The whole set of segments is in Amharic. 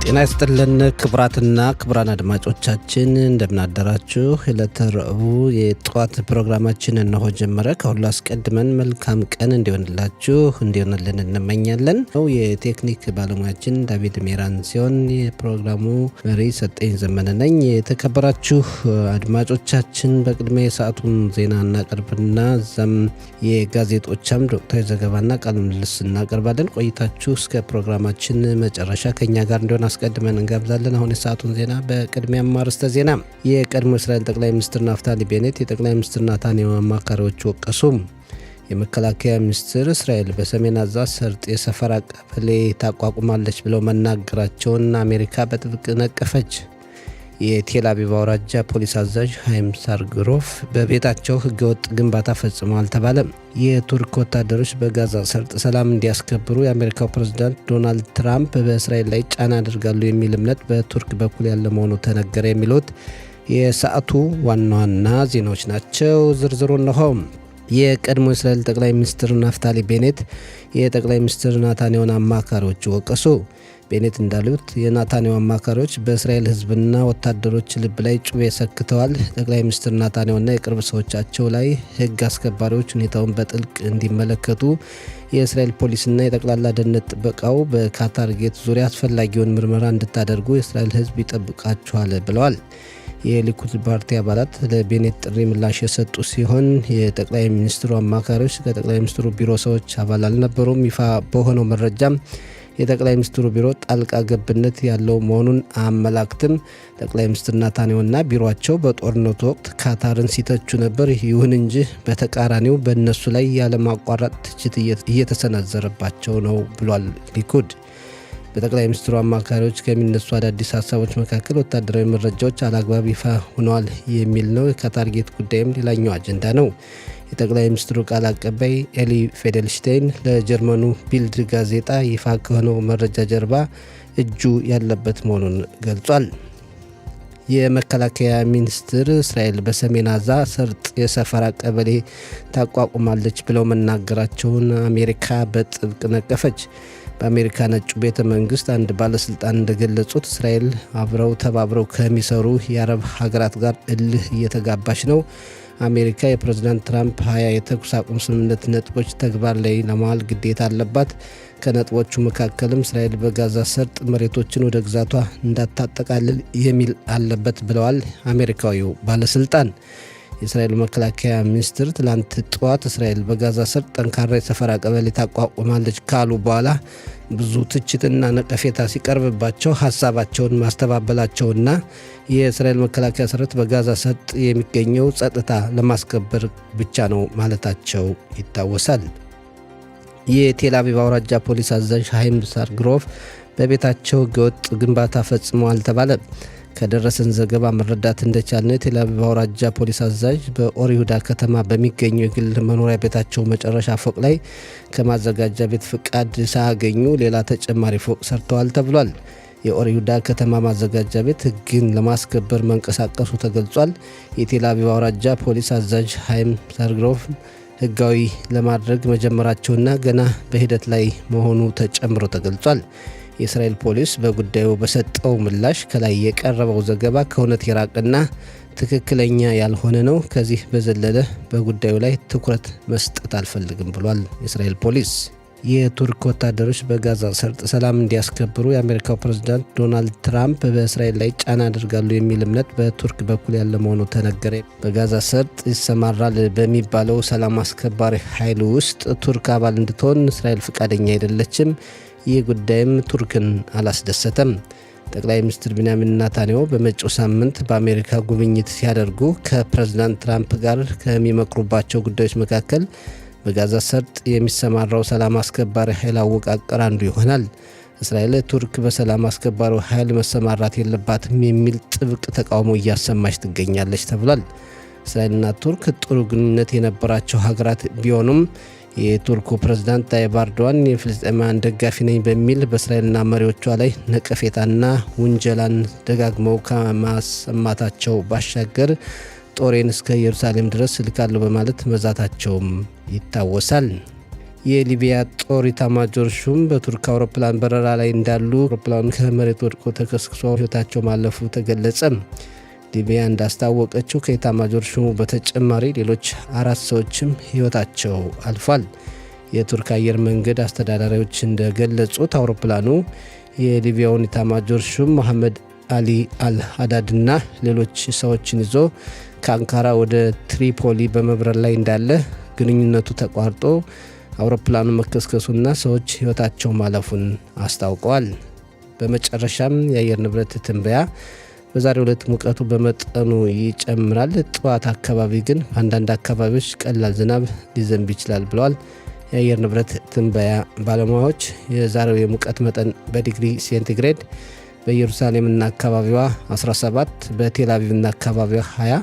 ጤና ይስጥልን ክቡራትና ክቡራን አድማጮቻችን እንደምናደራችሁ። ዕለተ ረቡዕ የጠዋት ፕሮግራማችን እነሆ ጀመረ። ከሁሉ አስቀድመን መልካም ቀን እንዲሆንላችሁ እንዲሆንልን እንመኛለን። የቴክኒክ ባለሙያችን ዳዊት ሜራን ሲሆን የፕሮግራሙ መሪ ሰጠኝ ዘመነ ነኝ። የተከበራችሁ አድማጮቻችን በቅድሚያ የሰዓቱን ዜና እናቀርብና እዛም የጋዜጦቻም ወቅታዊ ዘገባና ቃለ ምልልስ እናቀርባለን። ቆይታችሁ እስከ ፕሮግራማችን መጨረሻ ከኛ ጋር እንዲሆን አስቀድመን እንጋብዛለን። አሁን የሰዓቱን ዜና በቅድሚያ አርዕስተ ዜና። የቀድሞ እስራኤል ጠቅላይ ሚኒስትር ናፍታሊ ቤኔት የጠቅላይ ሚኒስትር ናታንያሁ አማካሪዎች ወቀሱ። የመከላከያ ሚኒስትር እስራኤል በሰሜን ጋዛ ሰርጥ የሰፈራ ቀበሌ ታቋቁማለች ብለው መናገራቸውን አሜሪካ በጥብቅ ነቀፈች። የቴል አቪቭ አውራጃ ፖሊስ አዛዥ ሃይም ሳርግሮፍ በቤታቸው ህገወጥ ግንባታ ፈጽመዋል ተባለ። የቱርክ ወታደሮች በጋዛ ሰርጥ ሰላም እንዲያስከብሩ የአሜሪካው ፕሬዝዳንት ዶናልድ ትራምፕ በእስራኤል ላይ ጫና ያደርጋሉ የሚል እምነት በቱርክ በኩል ያለ መሆኑ ተነገረ። የሚሉት የሰዓቱ ዋና ዋና ዜናዎች ናቸው። ዝርዝሩ እነሆ። የቀድሞ እስራኤል ጠቅላይ ሚኒስትር ናፍታሊ ቤኔት የጠቅላይ ሚኒስትር ናታንያሁን አማካሪዎች ወቀሱ። ቤኔት እንዳሉት የናታንያሁ አማካሪዎች በእስራኤል ህዝብና ወታደሮች ልብ ላይ ጩቤ ሰክተዋል። ጠቅላይ ሚኒስትር ናታንያሁና የቅርብ ሰዎቻቸው ላይ ህግ አስከባሪዎች ሁኔታውን በጥልቅ እንዲመለከቱ የእስራኤል ፖሊስና የጠቅላላ ደህንነት ጥበቃው በካታር ጌት ዙሪያ አስፈላጊውን ምርመራ እንድታደርጉ የእስራኤል ህዝብ ይጠብቃችኋል ብለዋል። የሊኩድ ፓርቲ አባላት ለቤኔት ጥሪ ምላሽ የሰጡ ሲሆን የጠቅላይ ሚኒስትሩ አማካሪዎች ከጠቅላይ ሚኒስትሩ ቢሮ ሰዎች አባል አልነበሩም። ይፋ በሆነው መረጃም የጠቅላይ ሚኒስትሩ ቢሮ ጣልቃ ገብነት ያለው መሆኑን አመላክትም። ጠቅላይ ሚኒስትር ናታንያሁና ቢሮቸው በጦርነቱ ወቅት ካታርን ሲተቹ ነበር። ይሁን እንጂ በተቃራኒው በእነሱ ላይ ያለማቋረጥ ትችት እየተሰነዘረባቸው ነው ብሏል ሊኩድ። በጠቅላይ ሚኒስትሩ አማካሪዎች ከሚነሱ አዳዲስ ሀሳቦች መካከል ወታደራዊ መረጃዎች አላግባብ ይፋ ሆነዋል የሚል ነው። የካታር ጌት ጉዳይም ሌላኛው አጀንዳ ነው። የጠቅላይ ሚኒስትሩ ቃል አቀባይ ኤሊ ፌደልሽታይን ለጀርመኑ ቢልድ ጋዜጣ ይፋ ከሆነው መረጃ ጀርባ እጁ ያለበት መሆኑን ገልጿል። የመከላከያ ሚኒስትር እስራኤል በሰሜን ጋዛ ሰርጥ የሰፈራ ቀበሌ ታቋቁማለች ብለው መናገራቸውን አሜሪካ በጥብቅ ነቀፈች። በአሜሪካ ነጩ ቤተ መንግስት አንድ ባለስልጣን እንደገለጹት እስራኤል ተባብረው ከሚሰሩ የአረብ ሀገራት ጋር እልህ እየተጋባች ነው። አሜሪካ የፕሬዝዳንት ትራምፕ 20 የተኩስ አቁም ስምምነት ነጥቦች ተግባር ላይ ለማዋል ግዴታ አለባት። ከነጥቦቹ መካከልም እስራኤል በጋዛ ሰርጥ መሬቶችን ወደ ግዛቷ እንዳታጠቃልል የሚል አለበት ብለዋል አሜሪካዊው ባለስልጣን። የእስራኤል መከላከያ ሚኒስትር ትላንት ጠዋት እስራኤል በጋዛ ሰርጥ ጠንካራ የሰፈራ ቀበሌ ታቋቁማለች ካሉ በኋላ ብዙ ትችትና ነቀፌታ ሲቀርብባቸው ሀሳባቸውን ማስተባበላቸውና የእስራኤል መከላከያ ሰራዊት በጋዛ ሰርጥ የሚገኘው ጸጥታ ለማስከበር ብቻ ነው ማለታቸው ይታወሳል። የቴል አቪቭ አውራጃ ፖሊስ አዛዥ ሃይም ሳርግሮፍ በቤታቸው ህገወጥ ግንባታ ፈጽመዋል ተባለ። ከደረሰን ዘገባ መረዳት እንደቻልነው የቴል አቪቭ አውራጃ ፖሊስ አዛዥ በኦር ይሁዳ ከተማ በሚገኘው የግል መኖሪያ ቤታቸው መጨረሻ ፎቅ ላይ ከማዘጋጃ ቤት ፍቃድ ሳያገኙ ሌላ ተጨማሪ ፎቅ ሰርተዋል ተብሏል። የኦር ይሁዳ ከተማ ማዘጋጃ ቤት ህግን ለማስከበር መንቀሳቀሱ ተገልጿል። የቴል አቪቭ አውራጃ ፖሊስ አዛዥ ሃይም ሳርግሮፍ ህጋዊ ለማድረግ መጀመራቸውና ገና በሂደት ላይ መሆኑ ተጨምሮ ተገልጿል። የእስራኤል ፖሊስ በጉዳዩ በሰጠው ምላሽ ከላይ የቀረበው ዘገባ ከእውነት የራቀና ትክክለኛ ያልሆነ ነው። ከዚህ በዘለለ በጉዳዩ ላይ ትኩረት መስጠት አልፈልግም ብሏል የእስራኤል ፖሊስ። የቱርክ ወታደሮች በጋዛ ሰርጥ ሰላም እንዲያስከብሩ የአሜሪካው ፕሬዝዳንት ዶናልድ ትራምፕ በእስራኤል ላይ ጫና ያደርጋሉ የሚል እምነት በቱርክ በኩል ያለ መሆኑ ተነገረ። በጋዛ ሰርጥ ይሰማራል በሚባለው ሰላም አስከባሪ ኃይል ውስጥ ቱርክ አባል እንድትሆን እስራኤል ፈቃደኛ አይደለችም። ይህ ጉዳይም ቱርክን አላስደሰተም። ጠቅላይ ሚኒስትር ቤንያሚን ናታንያሁ በመጪው ሳምንት በአሜሪካ ጉብኝት ሲያደርጉ ከፕሬዝዳንት ትራምፕ ጋር ከሚመክሩባቸው ጉዳዮች መካከል በጋዛ ሰርጥ የሚሰማራው ሰላም አስከባሪ ኃይል አወቃቀር አንዱ ይሆናል። እስራኤል ቱርክ በሰላም አስከባሪ ኃይል መሰማራት የለባትም የሚል ጥብቅ ተቃውሞ እያሰማች ትገኛለች ተብሏል። እስራኤልና ቱርክ ጥሩ ግንኙነት የነበራቸው ሀገራት ቢሆኑም የቱርኩ ፕሬዝዳንት ታይብ ኤርዶዋን የፍልስጤማውያን ደጋፊ ነኝ በሚል በእስራኤልና መሪዎቿ ላይ ነቀፌታና ውንጀላን ደጋግመው ከማሰማታቸው ባሻገር ጦሬን እስከ ኢየሩሳሌም ድረስ ልካለሁ በማለት መዛታቸውም ይታወሳል። የሊቢያ ጦር ኢታማዦር ሹም በቱርክ አውሮፕላን በረራ ላይ እንዳሉ አውሮፕላኑ ከመሬት ወድቆ ተከስክሶ ሕይወታቸው ማለፉ ተገለጸ። ሊቢያ እንዳስታወቀችው ከኢታማዦር ሹሙ በተጨማሪ ሌሎች 4 ሰዎችም ሕይወታቸው አልፏል። የቱርክ አየር መንገድ አስተዳዳሪዎች እንደገለጹት አውሮፕላኑ የሊቢያውን ኢታማዦር ሹም መሐመድ አሊ አልሃዳድና ሌሎች ሰዎችን ይዞ ከአንካራ ወደ ትሪፖሊ በመብረር ላይ እንዳለ ግንኙነቱ ተቋርጦ አውሮፕላኑ መከስከሱና ሰዎች ሕይወታቸው ማለፉን አስታውቀዋል። በመጨረሻም የአየር ንብረት ትንበያ በዛሬው ዕለት ሙቀቱ በመጠኑ ይጨምራል፣ ጠዋት አካባቢ ግን በአንዳንድ አካባቢዎች ቀላል ዝናብ ሊዘንብ ይችላል ብለዋል የአየር ንብረት ትንበያ ባለሙያዎች። የዛሬው የሙቀት መጠን በዲግሪ ሴንቲግሬድ በኢየሩሳሌምና አካባቢዋ 17፣ በቴል አቪቭና አካባቢዋ 20፣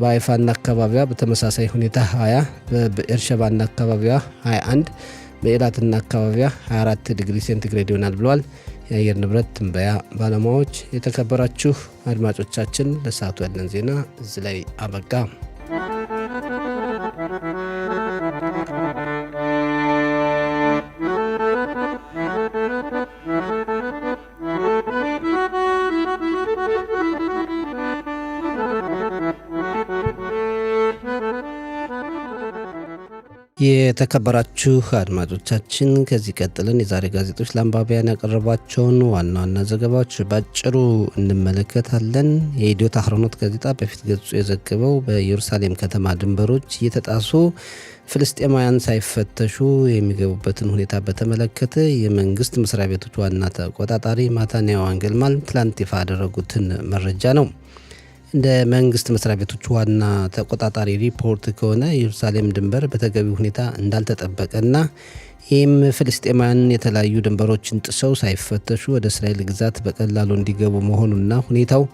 በሀይፋና አካባቢዋ በተመሳሳይ ሁኔታ 20፣ በብኤርሸባና አካባቢዋ 21፣ በኤላትና አካባቢዋ 24 ዲግሪ ሴንቲግሬድ ይሆናል ብለዋል የአየር ንብረት ትንበያ ባለሙያዎች። የተከበራችሁ አድማጮቻችን ለሰዓቱ ያለን ዜና እዚህ ላይ አበቃ። የተከበራችሁ አድማጮቻችን ከዚህ ቀጥለን የዛሬ ጋዜጦች ለአንባቢያን ያቀረቧቸውን ዋና ዋና ዘገባዎች ባጭሩ እንመለከታለን። የኢዲዮት አህሮኖት ጋዜጣ በፊት ገጹ የዘገበው በኢየሩሳሌም ከተማ ድንበሮች እየተጣሱ ፍልስጤማውያን ሳይፈተሹ የሚገቡበትን ሁኔታ በተመለከተ የመንግስት መስሪያ ቤቶች ዋና ተቆጣጣሪ ማታንያሁ አንገልማል ትላንት ይፋ ያደረጉትን መረጃ ነው። እንደ መንግስት መስሪያ ቤቶች ዋና ተቆጣጣሪ ሪፖርት ከሆነ ኢየሩሳሌም ድንበር በተገቢ ሁኔታ እንዳልተጠበቀና ይህም ፍልስጤማውያን የተለያዩ ድንበሮችን ጥሰው ሳይፈተሹ ወደ እስራኤል ግዛት በቀላሉ እንዲገቡ መሆኑና ሁኔታው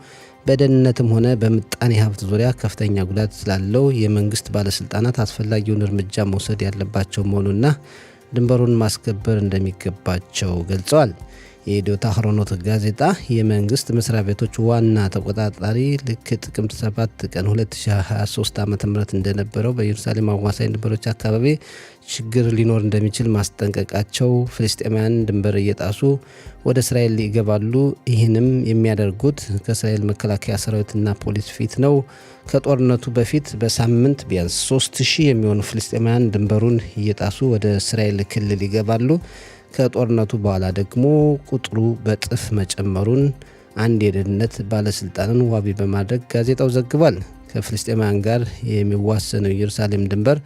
በደህንነትም ሆነ በምጣኔ ሀብት ዙሪያ ከፍተኛ ጉዳት ስላለው የመንግስት ባለስልጣናት አስፈላጊውን እርምጃ መውሰድ ያለባቸው መሆኑና ድንበሩን ማስከበር እንደሚገባቸው ገልጸዋል። የኢዲዮት አህሮኖት ጋዜጣ የመንግስት መስሪያ ቤቶች ዋና ተቆጣጣሪ ልክ ጥቅምት 7 ቀን 2023 ዓ.ም እንደነበረው በኢየሩሳሌም አዋሳኝ ድንበሮች አካባቢ ችግር ሊኖር እንደሚችል ማስጠንቀቃቸው፣ ፍልስጤማውያን ድንበር እየጣሱ ወደ እስራኤል ይገባሉ፣ ይህንም የሚያደርጉት ከእስራኤል መከላከያ ሰራዊትና ፖሊስ ፊት ነው። ከጦርነቱ በፊት በሳምንት ቢያንስ 3000 የሚሆኑ ፍልስጤማውያን ድንበሩን እየጣሱ ወደ እስራኤል ክልል ይገባሉ። ከጦርነቱ በኋላ ደግሞ ቁጥሩ በጥፍ መጨመሩን አንድ የደህንነት ባለስልጣንን ዋቢ በማድረግ ጋዜጣው ዘግቧል። ከፍልስጤማውያን ጋር የሚዋሰነው ኢየሩሳሌም ድንበር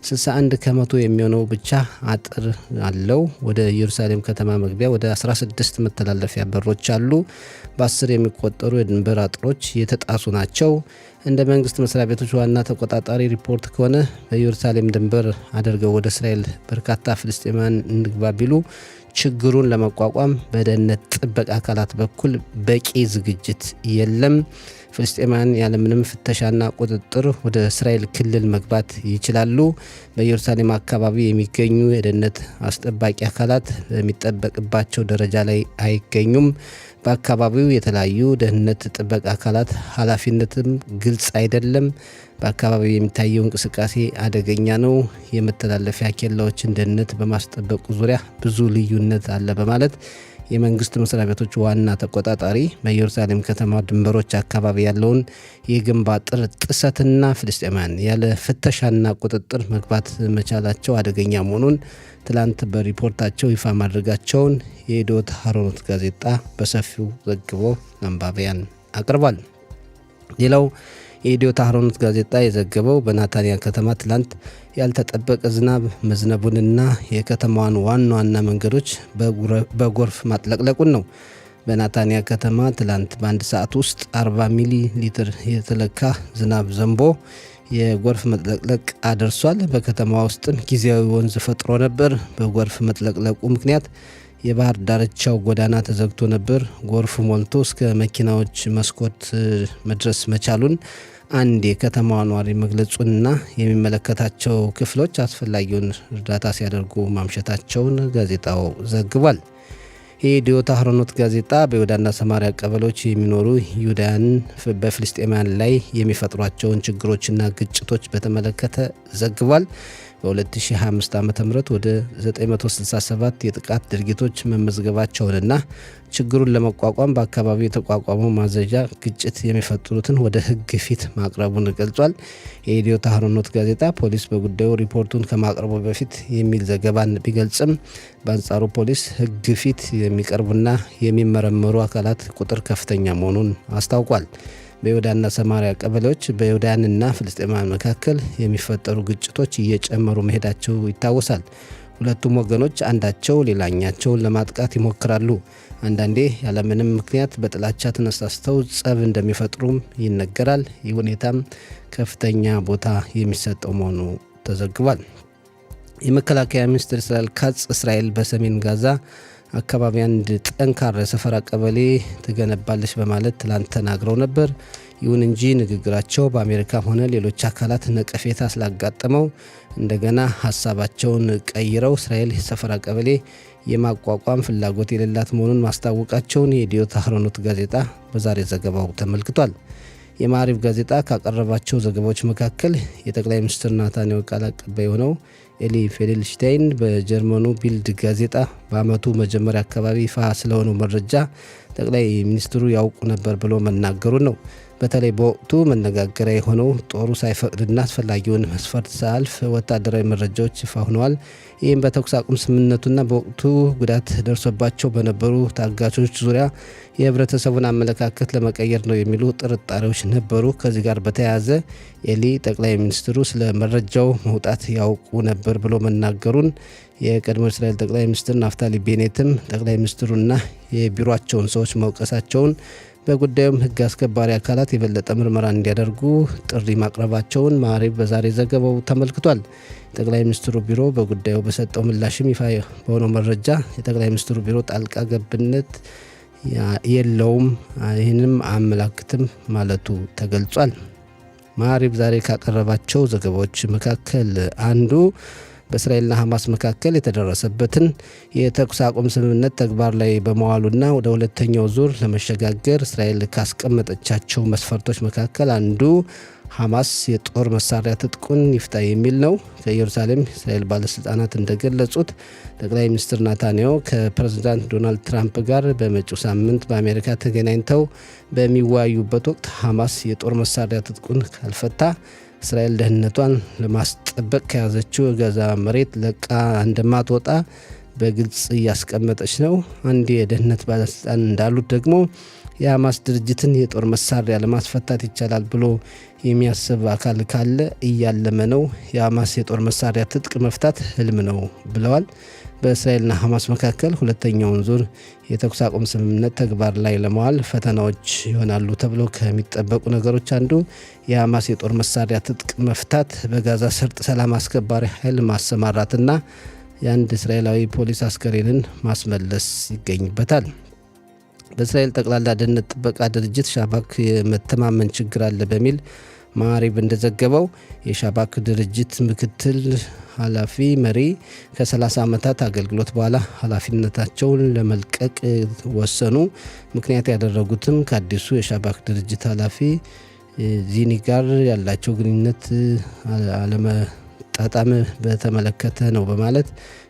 61 ከመቶ የሚሆነው ብቻ አጥር አለው። ወደ ኢየሩሳሌም ከተማ መግቢያ ወደ 16 መተላለፊያ በሮች አሉ። በ10 የሚቆጠሩ የድንበር አጥሮች የተጣሱ ናቸው። እንደ መንግስት መስሪያ ቤቶች ዋና ተቆጣጣሪ ሪፖርት ከሆነ በኢየሩሳሌም ድንበር አድርገው ወደ እስራኤል በርካታ ፍልስጤማውያን እንግባ ቢሉ ችግሩን ለመቋቋም በደህንነት ጥበቃ አካላት በኩል በቂ ዝግጅት የለም። ፍልስጤማውያን ያለምንም ፍተሻና ቁጥጥር ወደ እስራኤል ክልል መግባት ይችላሉ። በኢየሩሳሌም አካባቢ የሚገኙ የደህንነት አስጠባቂ አካላት በሚጠበቅባቸው ደረጃ ላይ አይገኙም። በአካባቢው የተለያዩ ደህንነት ጥበቃ አካላት ኃላፊነትም ግልጽ አይደለም። በአካባቢው የሚታየው እንቅስቃሴ አደገኛ ነው። የመተላለፊያ ኬላዎችን ደህንነት በማስጠበቁ ዙሪያ ብዙ ልዩነት አለ በማለት የመንግስት መስሪያ ቤቶች ዋና ተቆጣጣሪ በኢየሩሳሌም ከተማ ድንበሮች አካባቢ ያለውን የግንብ አጥር ጥሰትና ፍልስጤማውያን ያለ ፍተሻና ቁጥጥር መግባት መቻላቸው አደገኛ መሆኑን ትላንት በሪፖርታቸው ይፋ ማድረጋቸውን የኢዲዮት አህሮኖት ጋዜጣ በሰፊው ዘግቦ ለአንባቢያን አቅርቧል። ሌላው የኢዲዮት አህሮኖት ጋዜጣ የዘገበው በናታንያ ከተማ ትላንት ያልተጠበቀ ዝናብ መዝነቡንና የከተማዋን ዋና ዋና መንገዶች በጎርፍ ማጥለቅለቁን ነው። በናታንያ ከተማ ትላንት በአንድ ሰዓት ውስጥ 40 ሚሊ ሊትር የተለካ ዝናብ ዘንቦ የጎርፍ መጥለቅለቅ አደርሷል። በከተማ ውስጥም ጊዜያዊ ወንዝ ፈጥሮ ነበር። በጎርፍ መጥለቅለቁ ምክንያት የባህር ዳርቻው ጎዳና ተዘግቶ ነበር። ጎርፍ ሞልቶ እስከ መኪናዎች መስኮት መድረስ መቻሉን አንድ የከተማዋ ነዋሪ መግለጹንና የሚመለከታቸው ክፍሎች አስፈላጊውን እርዳታ ሲያደርጉ ማምሸታቸውን ጋዜጣው ዘግቧል። የኢዲዮት አህሮኖት ጋዜጣ በይሁዳና ሰማሪያ ቀበሌዎች የሚኖሩ ይሁዳውያን በፍልስጤማውያን ላይ የሚፈጥሯቸውን ችግሮችና ግጭቶች በተመለከተ ዘግቧል። በ2025 ዓ.ም ወደ 967 የጥቃት ድርጊቶች መመዝገባቸውንና ችግሩን ለመቋቋም በአካባቢው የተቋቋመው ማዘዣ ግጭት የሚፈጥሩትን ወደ ሕግ ፊት ማቅረቡን ገልጿል። የኢዲዮት አህሮኖት ጋዜጣ ፖሊስ በጉዳዩ ሪፖርቱን ከማቅረቡ በፊት የሚል ዘገባን ቢገልጽም በአንጻሩ ፖሊስ ሕግ ፊት የሚቀርቡና የሚመረመሩ አካላት ቁጥር ከፍተኛ መሆኑን አስታውቋል። በይሁዳና ሰማሪያ ቀበሌዎች በይሁዳውያንና ፍልስጤማውያን መካከል የሚፈጠሩ ግጭቶች እየጨመሩ መሄዳቸው ይታወሳል። ሁለቱም ወገኖች አንዳቸው ሌላኛቸውን ለማጥቃት ይሞክራሉ። አንዳንዴ ያለምንም ምክንያት በጥላቻ ተነሳስተው ጸብ እንደሚፈጥሩም ይነገራል። ይህ ሁኔታም ከፍተኛ ቦታ የሚሰጠው መሆኑ ተዘግቧል። የመከላከያ ሚኒስትር እስራኤል ካትዝ እስራኤል በሰሜን ጋዛ አካባቢ አንድ ጠንካራ የሰፈራ ቀበሌ ትገነባለች በማለት ትላንት ተናግረው ነበር። ይሁን እንጂ ንግግራቸው በአሜሪካም ሆነ ሌሎች አካላት ነቀፌታ ስላጋጠመው እንደገና ሀሳባቸውን ቀይረው እስራኤል የሰፈራ ቀበሌ የማቋቋም ፍላጎት የሌላት መሆኑን ማስታወቃቸውን የኢዲዮት አህሮኖት ጋዜጣ በዛሬ ዘገባው ተመልክቷል። የማዕሪብ ጋዜጣ ካቀረባቸው ዘገባዎች መካከል የጠቅላይ ሚኒስትር ናታንያሁ ቃል አቀባይ የሆነው ኤሊ ፌዴልሽታይን በጀርመኑ ቢልድ ጋዜጣ በዓመቱ መጀመሪያ አካባቢ ይፋ ስለሆነው መረጃ ጠቅላይ ሚኒስትሩ ያውቁ ነበር ብሎ መናገሩን ነው። በተለይ በወቅቱ መነጋገሪያ የሆነው ጦሩ ሳይፈቅድና አስፈላጊውን መስፈርት ሳያልፍ ወታደራዊ መረጃዎች ይፋ ሆነዋል። ይህም በተኩስ አቁም ስምምነቱና በወቅቱ ጉዳት ደርሶባቸው በነበሩ ታጋቾች ዙሪያ የህብረተሰቡን አመለካከት ለመቀየር ነው የሚሉ ጥርጣሬዎች ነበሩ። ከዚህ ጋር በተያያዘ ኤሊ ጠቅላይ ሚኒስትሩ ስለ መረጃው መውጣት ያውቁ ነበር ብሎ መናገሩን፣ የቀድሞ እስራኤል ጠቅላይ ሚኒስትር ናፍታሊ ቤኔትም ጠቅላይ ሚኒስትሩና የቢሮቸውን ሰዎች መውቀሳቸውን፣ በጉዳዩም ህግ አስከባሪ አካላት የበለጠ ምርመራ እንዲያደርጉ ጥሪ ማቅረባቸውን ማዕሪብ በዛሬ ዘገባው ተመልክቷል። ጠቅላይ ሚኒስትሩ ቢሮ በጉዳዩ በሰጠው ምላሽም ይፋ በሆነው መረጃ የጠቅላይ ሚኒስትሩ ቢሮ ጣልቃ ገብነት የለውም፣ ይህንም አያመላክትም ማለቱ ተገልጿል። ማዕሪብ ዛሬ ካቀረባቸው ዘገባዎች መካከል አንዱ በእስራኤልና ሐማስ መካከል የተደረሰበትን የተኩስ አቁም ስምምነት ተግባር ላይ በመዋሉና ወደ ሁለተኛው ዙር ለመሸጋገር እስራኤል ካስቀመጠቻቸው መስፈርቶች መካከል አንዱ ሐማስ የጦር መሳሪያ ትጥቁን ይፍታ የሚል ነው። ከኢየሩሳሌም እስራኤል ባለስልጣናት እንደገለጹት ጠቅላይ ሚኒስትር ናታንያሁ ከፕሬዝዳንት ዶናልድ ትራምፕ ጋር በመጪው ሳምንት በአሜሪካ ተገናኝተው በሚወያዩበት ወቅት ሐማስ የጦር መሳሪያ ትጥቁን ካልፈታ እስራኤል ደህንነቷን ለማስጠበቅ ከያዘችው የጋዛ መሬት ለቃ እንደማትወጣ በግልጽ እያስቀመጠች ነው። አንድ የደህንነት ባለስልጣን እንዳሉት ደግሞ የሐማስ ድርጅትን የጦር መሳሪያ ለማስፈታት ይቻላል ብሎ የሚያስብ አካል ካለ እያለመ ነው። የሐማስ የጦር መሳሪያ ትጥቅ መፍታት ህልም ነው ብለዋል። በእስራኤልና ሐማስ መካከል ሁለተኛውን ዙር የተኩስ አቁም ስምምነት ተግባር ላይ ለመዋል ፈተናዎች ይሆናሉ ተብሎ ከሚጠበቁ ነገሮች አንዱ የሐማስ የጦር መሳሪያ ትጥቅ መፍታት፣ በጋዛ ሰርጥ ሰላም አስከባሪ ኃይል ማሰማራትና የአንድ እስራኤላዊ ፖሊስ አስከሬንን ማስመለስ ይገኝበታል። በእስራኤል ጠቅላላ ደህንነት ጥበቃ ድርጅት ሻባክ የመተማመን ችግር አለ በሚል ማዕሪብ እንደዘገበው የሻባክ ድርጅት ምክትል ኃላፊ መሪ ከ30 ዓመታት አገልግሎት በኋላ ኃላፊነታቸውን ለመልቀቅ ወሰኑ። ምክንያት ያደረጉትም ከአዲሱ የሻባክ ድርጅት ኃላፊ ዚኒ ጋር ያላቸው ግንኙነት አለመጣጣም በተመለከተ ነው በማለት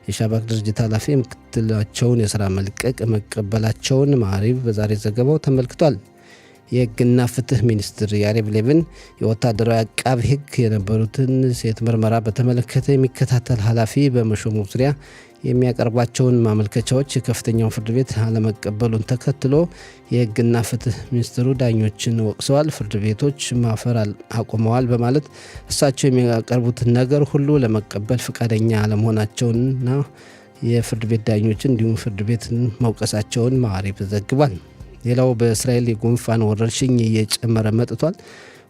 የሻባክ ድርጅት ኃላፊ ምክትላቸውን የስራ መልቀቅ መቀበላቸውን ማዕሪብ በዛሬ ዘገባው ተመልክቷል። የህግና ፍትህ ሚኒስትር ያሪቭ ሌቪን የወታደራዊ አቃቢ ህግ የነበሩትን ሴት ምርመራ በተመለከተ የሚከታተል ኃላፊ በመሾሙ ዙሪያ የሚያቀርባቸውን ማመልከቻዎች የከፍተኛው ፍርድ ቤት አለመቀበሉን ተከትሎ የህግና ፍትህ ሚኒስትሩ ዳኞችን ወቅሰዋል። ፍርድ ቤቶች ማፈር አቁመዋል በማለት እሳቸው የሚያቀርቡትን ነገር ሁሉ ለመቀበል ፈቃደኛ አለመሆናቸውንና የፍርድ ቤት ዳኞችን እንዲሁም ፍርድ ቤትን መውቀሳቸውን ማዕሪብ ዘግቧል። ሌላው በእስራኤል የጉንፋን ወረርሽኝ እየጨመረ መጥቷል።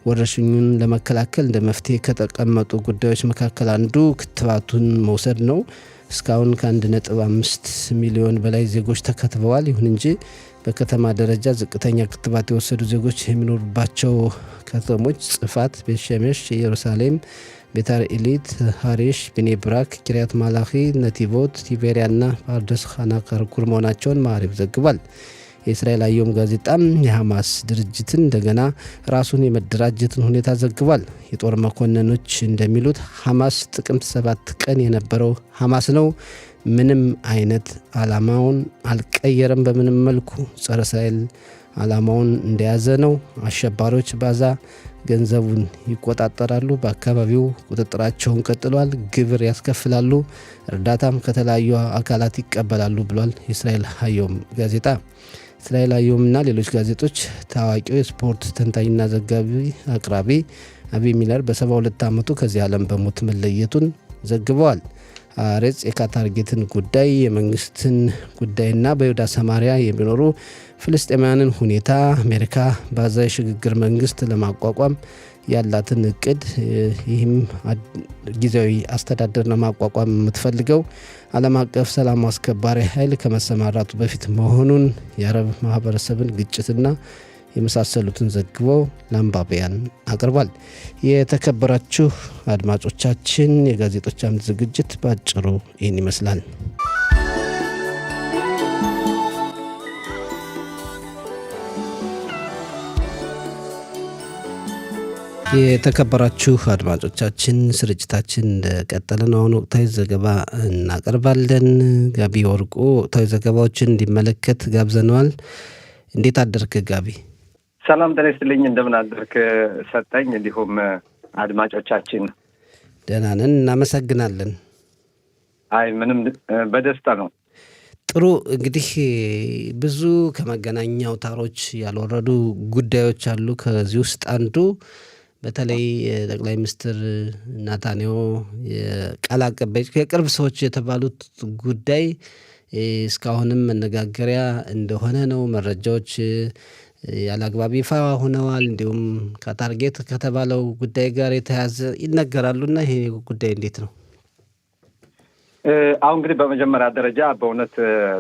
ወረርሽኙን ለመከላከል እንደ መፍትሄ ከተቀመጡ ጉዳዮች መካከል አንዱ ክትባቱን መውሰድ ነው። እስካሁን ከ1.5 ሚሊዮን በላይ ዜጎች ተከትበዋል። ይሁን እንጂ በከተማ ደረጃ ዝቅተኛ ክትባት የወሰዱ ዜጎች የሚኖሩባቸው ከተሞች ጽፋት፣ ቤት ሸሜሽ፣ ኢየሩሳሌም፣ ቤታር ኢሊት፣ ሃሪሽ፣ ቤኔብራክ፣ ኪሪያት ማላኺ፣ ነቲቮት፣ ቲቤሪያና ፓርደስ ኻና ካርኩር መሆናቸውን ማዕሪፍ ዘግቧል። የእስራኤል አየም ጋዜጣም የሐማስ ድርጅትን እንደገና ራሱን የመደራጀትን ሁኔታ ዘግቧል። የጦር መኮንኖች እንደሚሉት ሐማስ ጥቅምት 7 ቀን የነበረው ሐማስ ነው። ምንም አይነት ዓላማውን አልቀየረም። በምንም መልኩ ጸረ እስራኤል ዓላማውን እንደያዘ ነው። አሸባሪዎች ባዛ ገንዘቡን ይቆጣጠራሉ። በአካባቢው ቁጥጥራቸውን ቀጥሏል። ግብር ያስከፍላሉ። እርዳታም ከተለያዩ አካላት ይቀበላሉ ብሏል የእስራኤል አየም ጋዜጣ። እስራኤል አየምና ሌሎች ጋዜጦች ታዋቂው የስፖርት ተንታኝና ዘጋቢ አቅራቢ አቢ ሚለር በ72 ዓመቱ ከዚህ ዓለም በሞት መለየቱን ዘግበዋል። አሬጽ የካታርጌትን ጉዳይ፣ የመንግስትን ጉዳይና በይሁዳ ሰማሪያ የሚኖሩ ፍልስጤማውያንን ሁኔታ፣ አሜሪካ ባዛ የሽግግር መንግስት ለማቋቋም ያላትን እቅድ፣ ይህም ጊዜያዊ አስተዳደር ለማቋቋም የምትፈልገው ዓለም አቀፍ ሰላም አስከባሪ ኃይል ከመሰማራቱ በፊት መሆኑን፣ የአረብ ማህበረሰብን ግጭትና የመሳሰሉትን ዘግበው ለአንባቢያን አቅርቧል። የተከበራችሁ አድማጮቻችን የጋዜጦች አምድ ዝግጅት በአጭሩ ይህን ይመስላል። የተከበራችሁ አድማጮቻችን ስርጭታችን እንደቀጠለ ነው። አሁን ወቅታዊ ዘገባ እናቀርባለን። ጋቢ ወርቁ ወቅታዊ ዘገባዎችን እንዲመለከት ጋብዘነዋል። እንዴት አደርክ ጋቢ? ሰላም ጤና ይስጥልኝ። እንደምን አደርክ ሰጠኝ? እንዲሁም አድማጮቻችን ደህና ነን፣ እናመሰግናለን። አይ ምንም በደስታ ነው። ጥሩ እንግዲህ ብዙ ከመገናኛ አውታሮች ያልወረዱ ጉዳዮች አሉ። ከዚህ ውስጥ አንዱ በተለይ ጠቅላይ ሚኒስትር ናታንያሁ የቃል አቀባይ የቅርብ ሰዎች የተባሉት ጉዳይ እስካሁንም መነጋገሪያ እንደሆነ ነው። መረጃዎች ያለአግባብ ይፋ ሆነዋል። እንዲሁም ከታርጌት ከተባለው ጉዳይ ጋር የተያዘ ይነገራሉና ይሄ ጉዳይ እንዴት ነው? አሁን እንግዲህ በመጀመሪያ ደረጃ በእውነት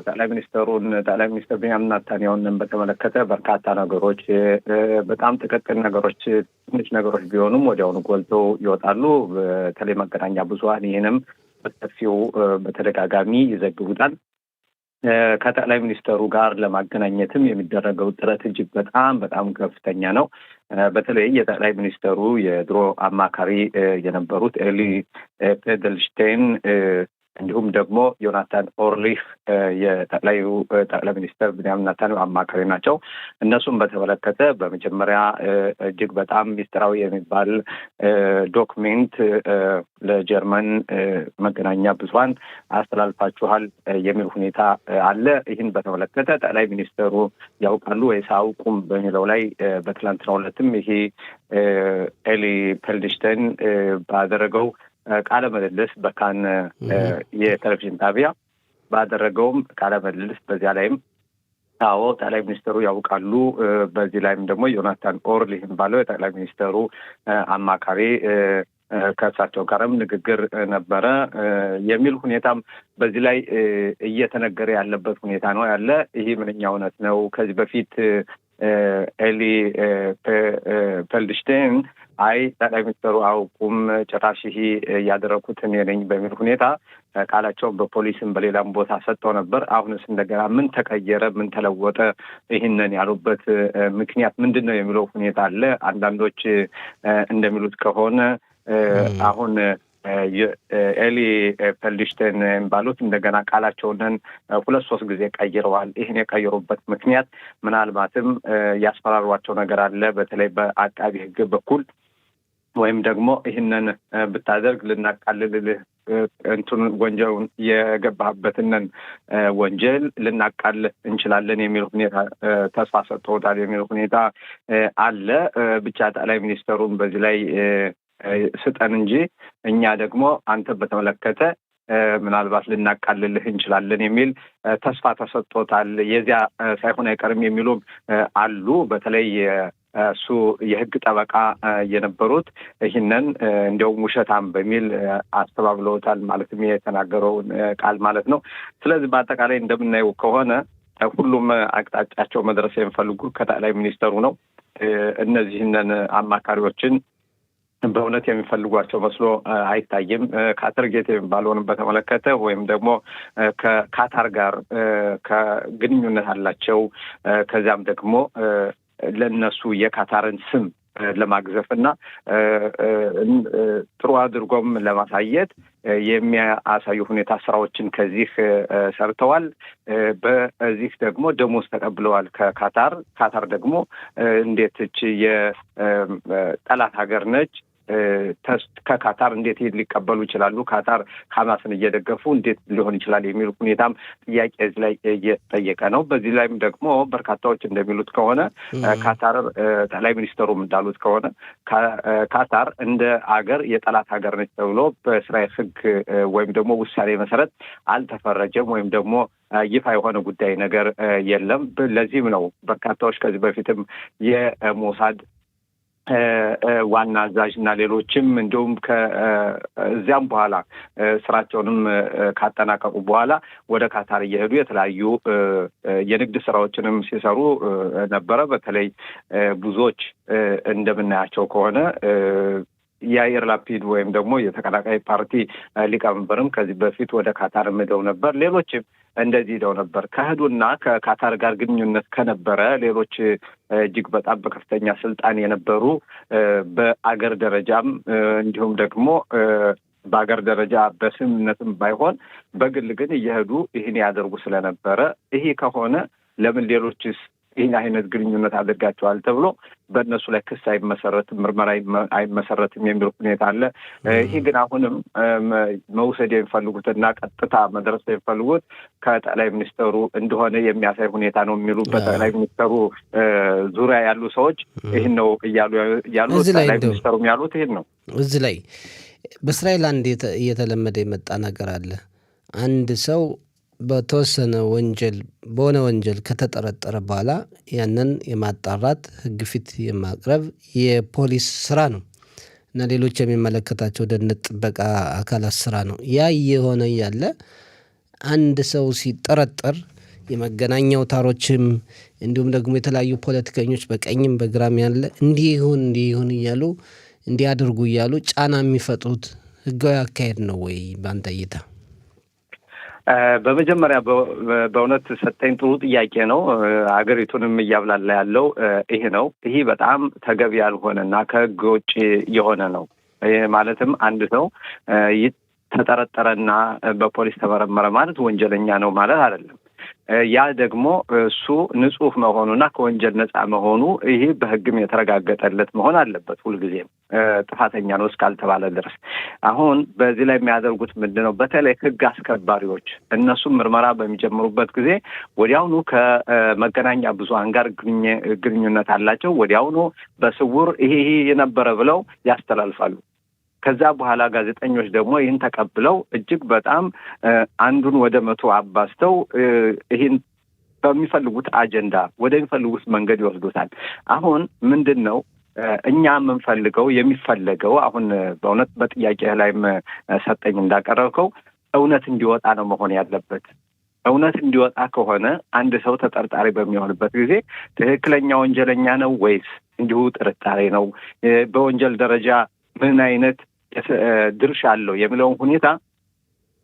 ጠቅላይ ሚኒስትር ቢንያሚን ኔታንያሁን በተመለከተ በርካታ ነገሮች በጣም ጥቃቅን ነገሮች፣ ትንሽ ነገሮች ቢሆኑም ወዲያውኑ ጎልተው ይወጣሉ። በተለይ መገናኛ ብዙኃን ይህንም በሰፊው በተደጋጋሚ ይዘግቡታል። ከጠቅላይ ሚኒስትሩ ጋር ለማገናኘትም የሚደረገው ጥረት እጅግ በጣም ከፍተኛ ነው። በተለይ የጠቅላይ ሚኒስትሩ የድሮ አማካሪ የነበሩት ኤሊ ፔደልሽቴን እንዲሁም ደግሞ ዮናታን ኦርሊህ የጠቅላይ ሚኒስትር ቢንያሚን ኔታንያሁ አማካሪ ናቸው። እነሱም በተመለከተ በመጀመሪያ እጅግ በጣም ሚስጥራዊ የሚባል ዶክሜንት ለጀርመን መገናኛ ብዙኃን አስተላልፋችኋል የሚል ሁኔታ አለ። ይህን በተመለከተ ጠቅላይ ሚኒስትሩ ያውቃሉ ወይስ አያውቁም በሚለው ላይ በትላንትናው ዕለትም ይሄ ኤሊ ፔልድሽቴን ባደረገው ቃለ ምልልስ በካን የቴሌቪዥን ጣቢያ ባደረገውም ቃለ ምልልስ በዚያ ላይም አዎ ጠቅላይ ሚኒስትሩ ያውቃሉ፣ በዚህ ላይም ደግሞ ዮናታን ኦርሊህ ባለው የጠቅላይ ሚኒስትሩ አማካሪ ከእሳቸው ጋርም ንግግር ነበረ የሚል ሁኔታም በዚህ ላይ እየተነገረ ያለበት ሁኔታ ነው ያለ። ይሄ ምንኛ እውነት ነው? ከዚህ በፊት ኤሊ ፔልድሽቴን አይ ጠቅላይ ሚኒስትሩ አውቁም ጭራሽ ይሄ ያደረኩት እኔ ነኝ በሚል ሁኔታ ቃላቸውን በፖሊስም በሌላም ቦታ ሰጥተው ነበር። አሁንስ እንደገና ምን ተቀየረ? ምን ተለወጠ? ይህንን ያሉበት ምክንያት ምንድን ነው የሚለው ሁኔታ አለ። አንዳንዶች እንደሚሉት ከሆነ አሁን ኤሊ ፔልድሽቴን ባሉት እንደገና ቃላቸውን 2-3 ጊዜ ቀይረዋል። ይህን የቀየሩበት ምክንያት ምናልባትም ያስፈራሯቸው ነገር አለ፣ በተለይ በአቃቢ ሕግ በኩል ወይም ደግሞ ይህንን ብታደርግ ልናቃልልልህ ወንጀሉን የገባህበትንን ወንጀል ልናቃል እንችላለን የሚል ሁኔታ ተስፋ ሰጥተውታል የሚል ሁኔታ አለ። ብቻ ጠቅላይ ሚኒስትሩን በዚህ ላይ ስጠን እንጂ እኛ ደግሞ አንተ በተመለከተ ምናልባት ልናቃልልህ እንችላለን የሚል ተስፋ ተሰጥቶታል። የዚያ ሳይሆን አይቀርም የሚሉም አሉ። በተለይ እሱ የህግ ጠበቃ የነበሩት ይህንን እንዲያውም ውሸታም በሚል አስተባብለውታል። ማለትም የተናገረውን ቃል ማለት ነው። ስለዚህ በአጠቃላይ እንደምናየው ከሆነ ሁሉም አቅጣጫቸው መድረስ የሚፈልጉ ከጠቅላይ ሚኒስትሩ ነው። እነዚህንን አማካሪዎችን በእውነት የሚፈልጓቸው መስሎ አይታይም። ካተርጌት የሚባለውን በተመለከተ ወይም ደግሞ ከካታር ጋር ከግንኙነት አላቸው። ከዚያም ደግሞ ለነሱ የካታርን ስም ለማግዘፍ እና ጥሩ አድርጎም ለማሳየት የሚያሳዩ ሁኔታ ስራዎችን ከዚህ ሰርተዋል። በዚህ ደግሞ ደሞዝ ተቀብለዋል ከካታር። ካታር ደግሞ እንዴት እቺ የጠላት ሀገር ነች ከካታር እንዴት ሊቀበሉ ይችላሉ? ካታር ሐማስን እየደገፉ እንዴት ሊሆን ይችላል? የሚሉ ሁኔታም ጥያቄ እዚህ ላይ እየተጠየቀ ነው። በዚህ ላይም ደግሞ በርካታዎች እንደሚሉት ከሆነ ካታር ጠቅላይ ሚኒስትሩም እንዳሉት ከሆነ ካታር እንደ አገር የጠላት ሀገር ነች ተብሎ በእስራኤል ሕግ ወይም ደግሞ ውሳኔ መሰረት አልተፈረጀም ወይም ደግሞ ይፋ የሆነ ጉዳይ ነገር የለም። ለዚህም ነው በርካታዎች ከዚህ በፊትም የሞሳድ ዋና አዛዥ እና ሌሎችም እንዲሁም ከዚያም በኋላ ስራቸውንም ካጠናቀቁ በኋላ ወደ ካታር እየሄዱ የተለያዩ የንግድ ስራዎችንም ሲሰሩ ነበረ። በተለይ ብዙዎች እንደምናያቸው ከሆነ የአየር ላፒድ ወይም ደግሞ የተቀናቃይ ፓርቲ ሊቀመንበርም ከዚህ በፊት ወደ ካታር ሄደው ነበር። ሌሎችም እንደዚህ ሄደው ነበር። ከህዱና ከካታር ጋር ግንኙነት ከነበረ ሌሎች እጅግ በጣም በከፍተኛ ስልጣን የነበሩ በአገር ደረጃም እንዲሁም ደግሞ በአገር ደረጃ በስምምነትም ባይሆን በግል ግን እየሄዱ ይህን ያደርጉ ስለነበረ ይሄ ከሆነ ለምን ሌሎችስ ይህን አይነት ግንኙነት አድርጋቸዋል ተብሎ በእነሱ ላይ ክስ አይመሰረትም፣ ምርመራ አይመሰረትም የሚል ሁኔታ አለ። ይህ ግን አሁንም መውሰድ የሚፈልጉትና ቀጥታ መድረስ የሚፈልጉት ከጠቅላይ ሚኒስተሩ እንደሆነ የሚያሳይ ሁኔታ ነው የሚሉ በጠቅላይ ሚኒስተሩ ዙሪያ ያሉ ሰዎች ይህን ነው ያሉት። ጠቅላይ ሚኒስተሩም ያሉት ይህን ነው። እዚህ ላይ በእስራኤል አንድ እየተለመደ የመጣ ነገር አለ። አንድ ሰው በተወሰነ ወንጀል በሆነ ወንጀል ከተጠረጠረ በኋላ ያንን የማጣራት ሕግ ፊት የማቅረብ የፖሊስ ስራ ነው እና ሌሎች የሚመለከታቸው ደህንነት ጥበቃ አካላት ስራ ነው። ያ የሆነ ያለ አንድ ሰው ሲጠረጠር የመገናኛ አውታሮችም እንዲሁም ደግሞ የተለያዩ ፖለቲከኞች በቀኝም በግራም ያለ እንዲህ ይሁን እያሉ እንዲያደርጉ እያሉ ጫና የሚፈጥሩት ህጋዊ አካሄድ ነው ወይ በአንተ እይታ? በመጀመሪያ በእውነት ሰጠኝ ጥሩ ጥያቄ ነው። አገሪቱንም እያብላላ ያለው ይሄ ነው። ይሄ በጣም ተገቢ ያልሆነና ከህግ ውጭ የሆነ ነው። ማለትም አንድ ሰው ተጠረጠረና በፖሊስ ተመረመረ ማለት ወንጀለኛ ነው ማለት አይደለም። ያ ደግሞ እሱ ንጹህ መሆኑና ከወንጀል ነፃ መሆኑ ይሄ በህግም የተረጋገጠለት መሆን አለበት። ሁልጊዜም ጥፋተኛ ነው እስካልተባለ ድረስ። አሁን በዚህ ላይ የሚያደርጉት ምንድን ነው? በተለይ ህግ አስከባሪዎች እነሱም ምርመራ በሚጀምሩበት ጊዜ ወዲያውኑ ከመገናኛ ብዙሃን ጋር ግንኙነት አላቸው። ወዲያውኑ በስውር ይሄ የነበረ ብለው ያስተላልፋሉ። ከዛ በኋላ ጋዜጠኞች ደግሞ ይህን ተቀብለው እጅግ በጣም አንዱን ወደ 100 አባስተው ይህን በሚፈልጉት አጀንዳ ወደሚፈልጉት መንገድ ይወስዱታል። አሁን ምንድን ነው እኛ የሚፈለገው አሁን በእውነት በጥያቄ ላይም ሰጠኝ እንዳቀረብከው እውነት እንዲወጣ ነው መሆን ያለበት። እውነት እንዲወጣ ከሆነ አንድ ሰው ተጠርጣሪ በሚሆንበት ጊዜ ትክክለኛ ወንጀለኛ ነው ወይስ እንዲሁ ጥርጣሬ ነው፣ በወንጀል ደረጃ ምን አይነት ድርሻ አለው የሚለውን ሁኔታ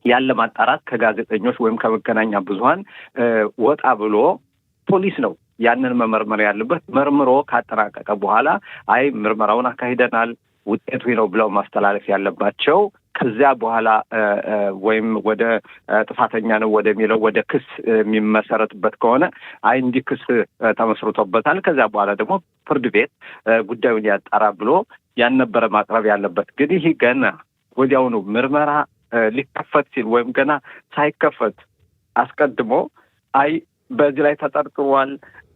ያለ ማጣራት ከጋዜጠኞች ወይም ከመገናኛ ብዙሃን ወጣ ብሎ ፖሊስ ነው ያንን መመርመር ያለበት። መርምሮ ካጠናቀቀ በኋላ አይ ምርመራውን አካሂደናል ውጤቱ ነው ብለው ማስተላለፍ ያለባቸው። ከዚያ በኋላ ወይም ወደ ጥፋተኛ ነው ወደሚለው ወደ ክስ የሚመሰረትበት ከሆነ አይ እንዲህ ክስ ተመስርቶበታል፣ ከዚያ በኋላ ደግሞ ፍርድ ቤት ጉዳዩን ያጣራ ብሎ ያን ነበረ ማቅረብ ያለበት። ግን ይህ ገና ወዲያውኑ ምርመራ ሊከፈት ሲል ወይም ገና ሳይከፈት አስቀድሞ አይ በዚህ ላይ ተጠርጥሯል፣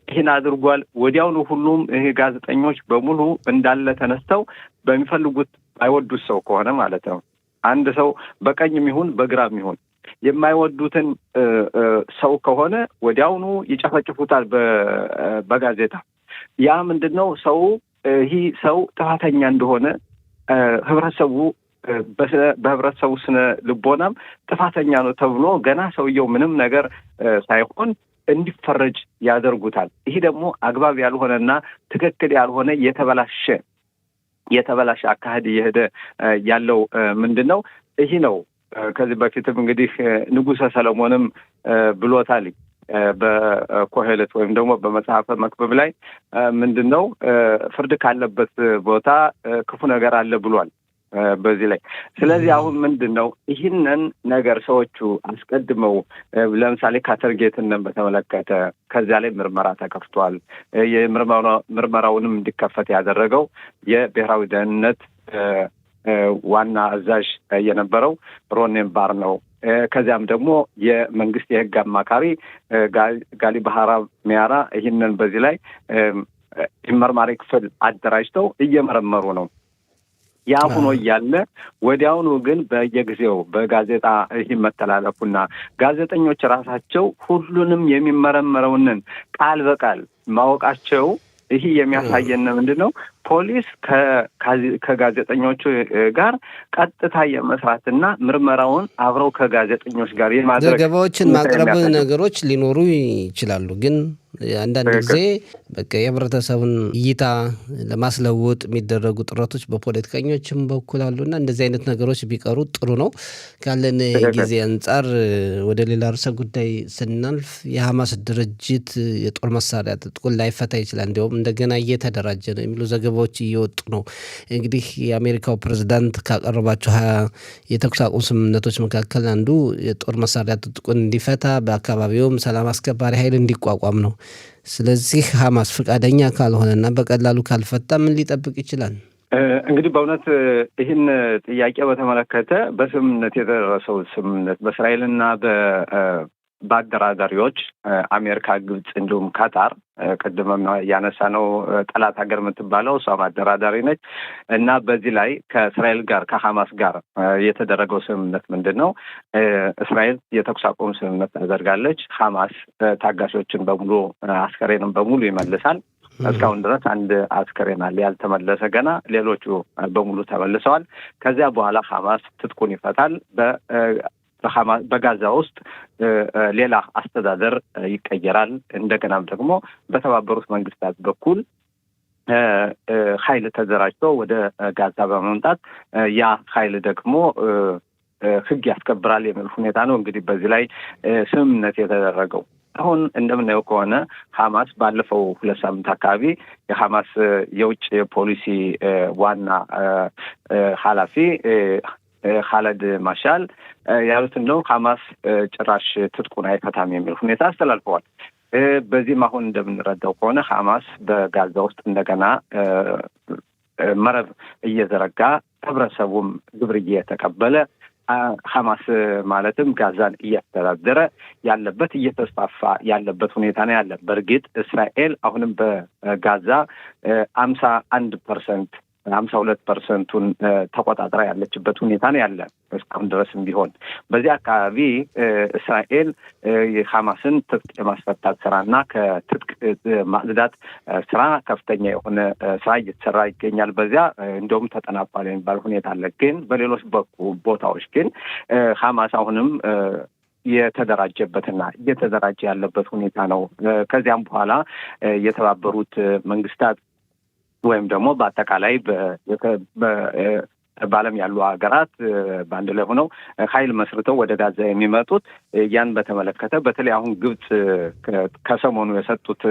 ይህን አድርጓል፣ ወዲያውኑ ሁሉም ይሄ ጋዜጠኞች በሙሉ እንዳለ ተነስተው በሚፈልጉት አይወዱት ሰው ከሆነ ማለት ነው። አንድ ሰው በቀኝም ይሁን በግራም ይሁን የማይወዱትን ሰው ከሆነ ወዲያውኑ ይጨፈጭፉታል በጋዜጣ። ያ ምንድነው ሰው ይህ ሰው ጥፋተኛ እንደሆነ ህብረተሰቡ በህብረተሰቡ ስነ ልቦናም ጥፋተኛ ነው ተብሎ ገና ሰውየው ምንም ነገር ሳይሆን እንዲፈረጅ ያደርጉታል። ይህ ደግሞ አግባብ ያልሆነና ትክክል ያልሆነ የተበላሸ የተበላሸ አካሄድ እየሄደ ያለው ምንድን ነው? ይህ ነው። ከዚህ በፊትም እንግዲህ ንጉሠ ሰለሞንም ብሎታል በኮሄለት ወይም ደግሞ በመጽሐፈ መክብብ ላይ ምንድን ነው ፍርድ ካለበት ቦታ ክፉ ነገር አለ ብሏል በዚህ ላይ። ስለዚህ አሁን ምንድን ነው ይህንን ነገር ሰዎቹ አስቀድመው ለምሳሌ ካተርጌትንን በተመለከተ ከዚያ ላይ ምርመራ ተከፍቷል። ምርመራውንም እንዲከፈት ያደረገው የብሔራዊ ደህንነት ዋና አዛዥ የነበረው ሮኔን ባር ነው። ከዚያም ደግሞ የመንግስት የህግ አማካሪ ጋሊ ባህራ ሚያራ ይህንን በዚህ ላይ መርማሪ ክፍል አደራጅተው እየመረመሩ ነው። ያ ሆኖ እያለ ወዲያውኑ ግን በየጊዜው በጋዜጣ ይህ መተላለፉና ጋዜጠኞች ራሳቸው ሁሉንም የሚመረመረውንን ቃል በቃል ማወቃቸው ይህ የሚያሳየን ምንድን ነው? ፖሊስ ከጋዜጠኞቹ ጋር ቀጥታ የመስራትና ምርመራውን አብረው ከጋዜጠኞች ጋር የማድረግ ዘገባዎችን ማቅረብ ነገሮች ሊኖሩ ይችላሉ። ግን አንዳንድ ጊዜ በቃ የህብረተሰቡን እይታ ለማስለወጥ የሚደረጉ ጥረቶች በፖለቲከኞችም በኩል አሉና እንደዚህ አይነት ነገሮች ቢቀሩ ጥሩ ነው። ካለን ጊዜ አንጻር ወደ ሌላ ርዕሰ ጉዳይ ስናልፍ የሐማስ ድርጅት የጦር መሳሪያ ትጥቁን ላይፈታ ይችላል፣ እንዲሁም እንደገና እየተደራጀ ነው የሚሉ ዘገባዎች እየወጡ ነው። እንግዲህ የአሜሪካው ፕሬዝዳንት ካቀረባቸው 20 የተኩስ አቁም ስምምነቶች መካከል አንዱ የጦር መሳሪያ ትጥቁን እንዲፈታ በአካባቢውም ሰላም አስከባሪ ኃይል እንዲቋቋም ነው። ስለዚህ ሐማስ ፈቃደኛ ካልሆነና በቀላሉ ካልፈታ ምን ሊጠብቅ ይችላል? እንግዲህ በእውነት ይህን ጥያቄ በተመለከተ በስምምነት የተደረሰው ስምምነት በእስራኤልና በአደራዳሪዎች አሜሪካ፣ ግብጽ እንዲሁም ካታር ቅድምም ያነሳ ነው ጠላት ሀገር የምትባለው እሷም አደራዳሪ ነች እና በዚህ ላይ ከእስራኤል ጋር ከሐማስ ጋር የተደረገው ስምምነት ምንድን ነው? እስራኤል የተኩስ አቁም ስምምነት ታደርጋለች። ሐማስ ታጋሾችን በሙሉ አስከሬንም በሙሉ ይመልሳል። እስካሁን ድረስ አንድ አስከሬን አለ ያልተመለሰ ገና፣ ሌሎቹ በሙሉ ተመልሰዋል። ከዚያ በኋላ ሐማስ ትጥቁን ይፈታል። በጋዛ ውስጥ ሌላ አስተዳደር ይቀየራል። እንደገናም ደግሞ በተባበሩት መንግስታት በኩል ኃይል ተደራጅቶ ወደ ጋዛ በመምጣት ያ ኃይል ደግሞ ሕግ ያስከብራል የሚል ሁኔታ ነው እንግዲህ በዚህ ላይ ስምምነት የተደረገው። አሁን እንደምናየው ከሆነ ሐማስ ባለፈው 2 ሳምንት አካባቢ የሐማስ የውጭ ፖሊሲ ዋና ኃላፊ ኻለድ ማሻል ያሉትን ነው ሐማስ ጭራሽ ትጥቁን አይፈታም የሚል ሁኔታ አስተላልፈዋል። በዚህም አሁን እንደምንረዳው ከሆነ ሐማስ በጋዛ ውስጥ እንደገና መረብ እየዘረጋ ህብረተሰቡም ግብር እየተቀበለ ሐማስ ማለትም ጋዛን እያስተዳደረ ያለበት እየተስፋፋ ያለበት ሁኔታ ነው ያለ። በእርግጥ እስራኤል አሁንም በጋዛ 51% 52%ቱን ተቆጣጥራ ያለችበት ሁኔታ ነው ያለ እስካሁን ድረስም ቢሆን። በዚህ አካባቢ እስራኤል የሐማስን ትጥቅ የማስፈታት ስራና ከትጥቅ ማጽዳት ስራ ከፍተኛ የሆነ ስራ እየተሰራ ይገኛል። በዚያ እንደውም ተጠናቋል የሚባል ሁኔታ አለ። ግን በሌሎች ቦታዎች ግን ሐማስ አሁንም የተደራጀበትና እየተደራጀ ያለበት ሁኔታ ነው። ከዚያም በኋላ የተባበሩት መንግስታት ወይም ደግሞ በአጠቃላይ በዓለም ያሉ ሀገራት በአንድ ላይ ሆነው ኃይል መስርተው ወደ ጋዛ የሚመጡት ያን በተመለከተ በተለይ አሁን ግብጽ ከሰሞኑ የሰጡት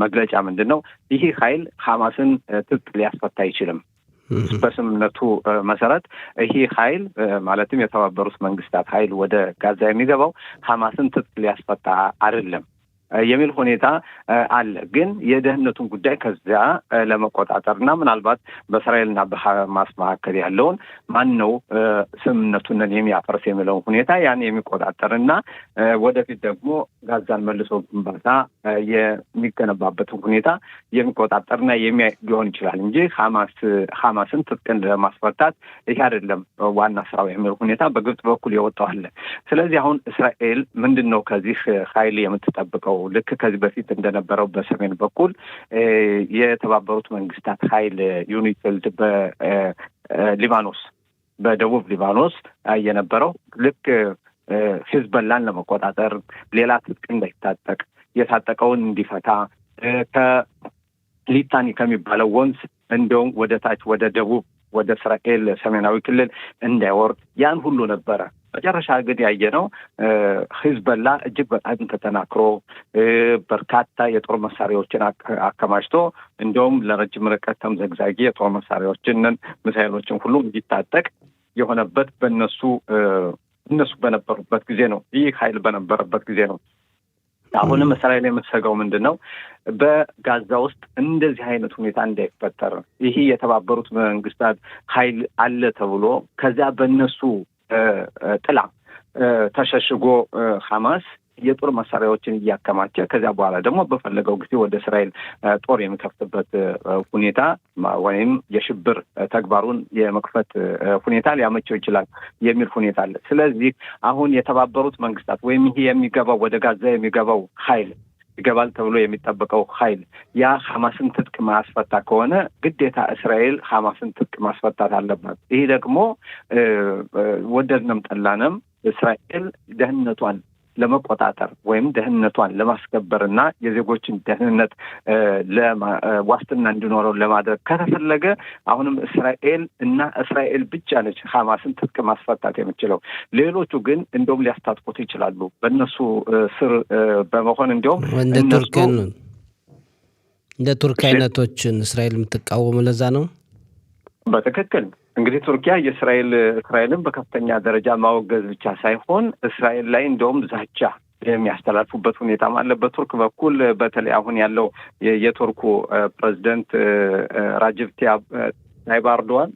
መግለጫ ምንድን ነው? ይህ ኃይል ሐማስን ትጥቅ ሊያስፈታ አይችልም። በስምምነቱ መሰረት ይህ ኃይል ማለትም የተባበሩት መንግስታት ኃይል ወደ ጋዛ የሚገባው ሐማስን ትጥቅ ሊያስፈታ አይደለም የሚል ሁኔታ አለ። ግን የደህንነቱን ጉዳይ ከዚያ ለመቆጣጠርና ምናልባት በእስራኤልና በሐማስ መካከል ያለውን ማን ነው ስምምነቱን የሚያፈርስ የሚለውን ሁኔታ ያን የሚቆጣጠርና ወደፊት ደግሞ ጋዛን መልሶ ግንባታ የሚገነባበትን ሁኔታ የሚቆጣጠርና የሚያይ ሊሆን ይችላል እንጂ ሐማስን ትጥቅን ለማስፈታት ይህ አይደለም ዋና ስራው የሚል ሁኔታ በግብጽ በኩል የወጣው አለ። ስለዚህ አሁን እስራኤል ምንድን ነው ከዚህ ኃይል የምትጠብቀው? ልክ ከዚህ በፊት እንደነበረው በሰሜን በኩል የተባበሩት መንግስታት ኃይል ዩኒፊልድ በሊባኖስ በደቡብ ሊባኖስ የነበረው ልክ ሂዝቦላን ለመቆጣጠር ሌላ ትጥቅ እንዳይታጠቅ የታጠቀውን እንዲፈታ ሊታኒ ከሚባለው ወንዝ እንደውም ወደ ታች ወደ ደቡብ ወደ እስራኤል ሰሜናዊ ክልል እንዳይወርድ ያን ሁሉ ነበረ። መጨረሻ ግን ያየነው ሂዝቦላ እጅግ በጣም ተጠናክሮ በርካታ የጦር መሳሪያዎችን አከማችቶ እንደውም ለረጅም ርቀት ተምዘግዛጊ የጦር መሳሪያዎችን ሚሳኤሎችን ሁሉ እንዲታጠቅ የሆነበት እነሱ በነበሩበት ጊዜ ነው። ይህ ኃይል በነበረበት ጊዜ ነው። አሁንም እስራኤል የምትሰጋው ምንድን ነው? በጋዛ ውስጥ እንደዚህ አይነት ሁኔታ እንዳይፈጠር ይህ የተባበሩት መንግስታት ኃይል አለ ተብሎ ከዚያ በእነሱ ጥላ ተሸሽጎ ሐማስ የጦር መሳሪያዎችን እያከማቸ ከዚያ በኋላ ደግሞ በፈለገው ጊዜ ወደ እስራኤል ጦር የሚከፍትበት ሁኔታ ወይም የሽብር ተግባሩን የመክፈት ሁኔታ ሊያመቸው ይችላል የሚል ሁኔታ አለ። ስለዚህ አሁን የተባበሩት መንግስታት ወይም ይሄ የሚገባው ወደ ጋዛ የሚገባው ኃይል ይገባል ተብሎ የሚጠበቀው ኃይል ያ ሐማስን ትጥቅ ማስፈታ ከሆነ ግዴታ እስራኤል ሐማስን ትጥቅ ማስፈታት አለባት። ይሄ ደግሞ ወደድንም ጠላንም እስራኤል ደህንነቷን ለመቆጣጠር ወይም ደህንነቷን ለማስከበርና የዜጎችን ደህንነት ዋስትና እንዲኖረው ለማድረግ ከተፈለገ አሁንም እስራኤል ብቻ ነች ሐማስን ትጥቅ ማስፈታት የምችለው። ሌሎቹ ግን እንደውም ሊያስታጥቁት ይችላሉ በእነሱ ስር በመሆን እንደውም እንደ ቱርክ አይነቶችን እስራኤል የምትቃወሙ ለዛ ነው። በትክክል እንግዲህ ቱርኪያ እስራኤልን በከፍተኛ ደረጃ ማወገዝ ብቻ ሳይሆን እስራኤል ላይ እንደውም ዛቻ የሚያስተላልፉበት ሁኔታም አለ። በቱርክ በኩል በተለይ አሁን ያለው የቱርኩ ፕሬዝዳንት ራጀብ ታይብ ኤርዶዋን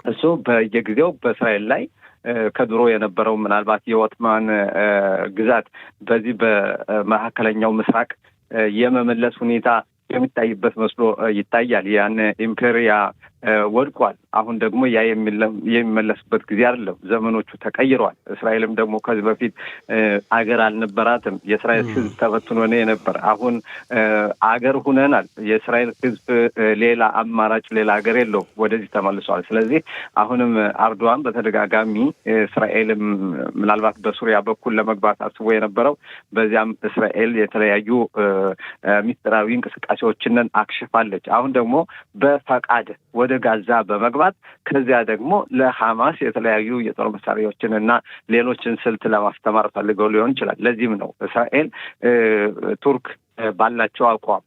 እሱ በየጊዜው በእስራኤል ላይ ከድሮ የነበረው ምናልባት የኦቶማን ግዛት በዚህ በመካከለኛው ምስራቅ የመመለስ ሁኔታ የሚታይበት መስሎ ይታያል። ያን ኢምፔሪያ ወድቋል። አሁን ደግሞ ያ የሚመለስበት ጊዜ አይደለም። ዘመኖቹ ተቀይረዋል። እስራኤልም ደግሞ ከዚህ በፊት አገር አልነበራትም። የእስራኤል ሕዝብ ተበትኖ ነው የነበር። አሁን አገር ሁነናል። የእስራኤል ሕዝብ ሌላ አማራጭ ሌላ አገር የለውም። ወደዚህ ተመልሰዋል። ስለዚህ አሁንም ኤርዶዋን በተደጋጋሚ እስራኤልም ምናልባት በሱሪያ በኩል ለመግባት አስቦ የነበረው በዚያም እስራኤል የተለያዩ ሚስጥራዊ እንቅስቃሴዎችን አክሽፋለች። አሁን ደግሞ በፈቃድ ወደ ጋዛ በመግባት ከዚያ ደግሞ ለሐማስ የተለያዩ የጦር መሳሪያዎችን እና ሌሎችን ስልት ለማስተማር ፈልገው ሊሆን ይችላል። ለዚህም ነው እስራኤል ቱርክ ባላቸው አቋም